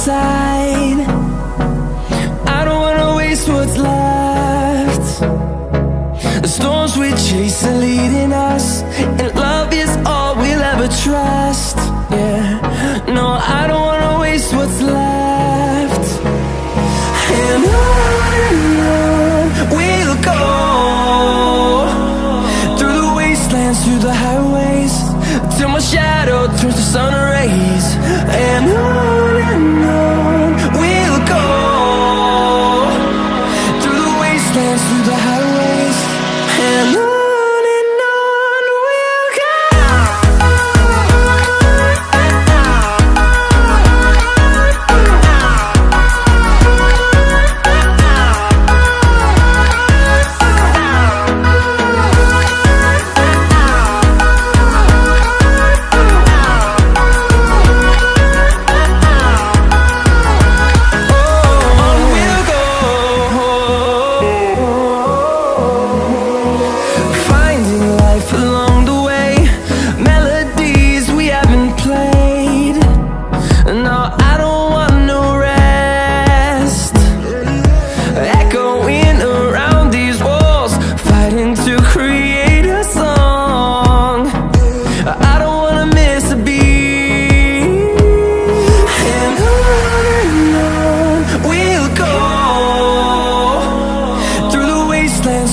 side. I don't wanna waste what's left. The storms we chase are leading us, and love is all we'll ever trust. Yeah, no, I don't wanna waste what's left. And on we'll go, through the wastelands, through the highways, till my shadow turns to sun rays. And on we'll go, through the wastelands, through the highways, and on we'll go.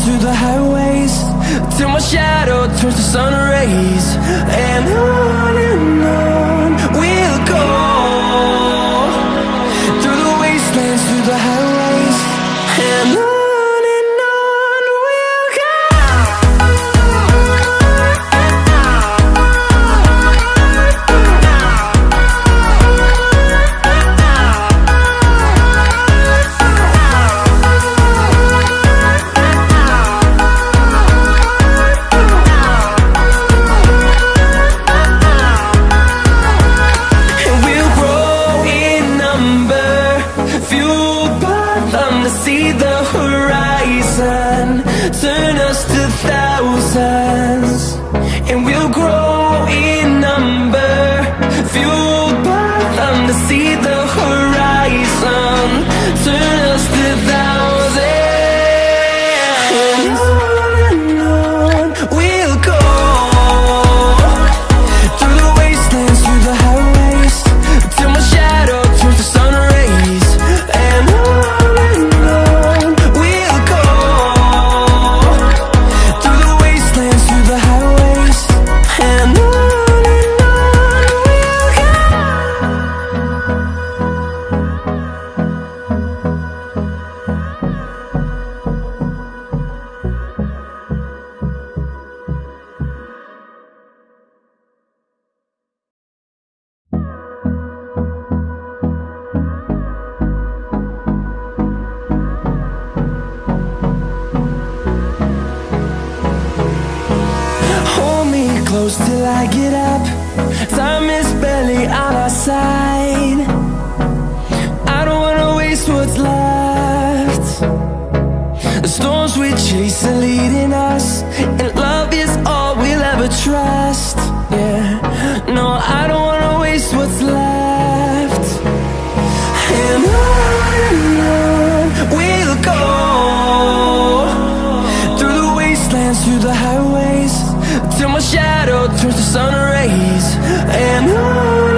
Through the highways, till my shadow turns to sun rays. And on we'll go, through the wastelands, through the highways, and on we'll go. See the horizon turn us to thousands, and we'll grow in number, fueled by them to see the horizon turn us to thousands. And on we'll go, through the wastelands, through the highways, till my shadow turns to sun rays. And close till I get up. Time is barely on our side. I don't wanna waste what's left. The storms we chase are leading us, and love is all we'll ever trust. Yeah, no, I don't wanna waste what's left. And on we'll go, through the wastelands, through the highways, till my shadow turns to sun rays. And on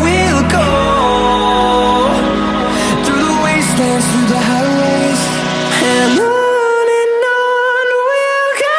we'll go, through the wastelands, through the highways, and on we'll go.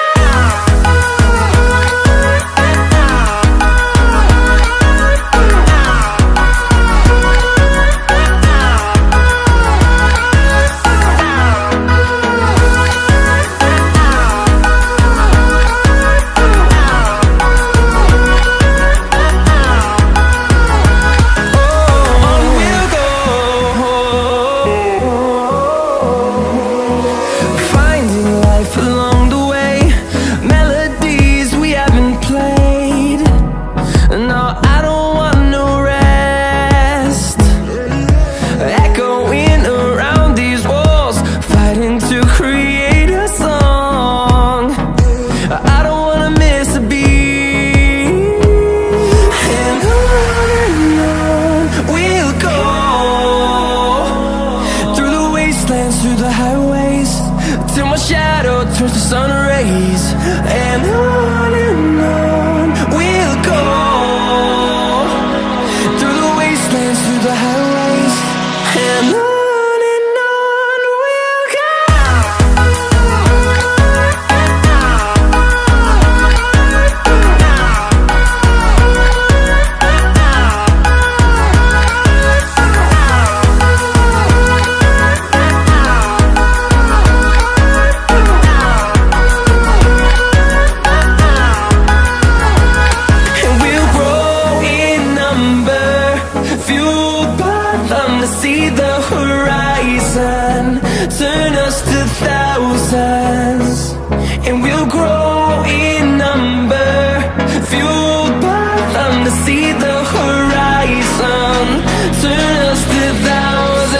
turn us to thousands.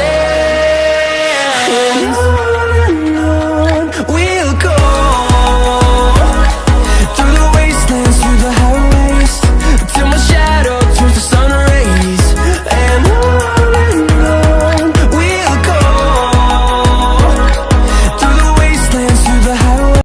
And on we'll go, through the wastelands, through the highways, till my shadow turns to sun rays. And on we'll go, through the wastelands, through the highways.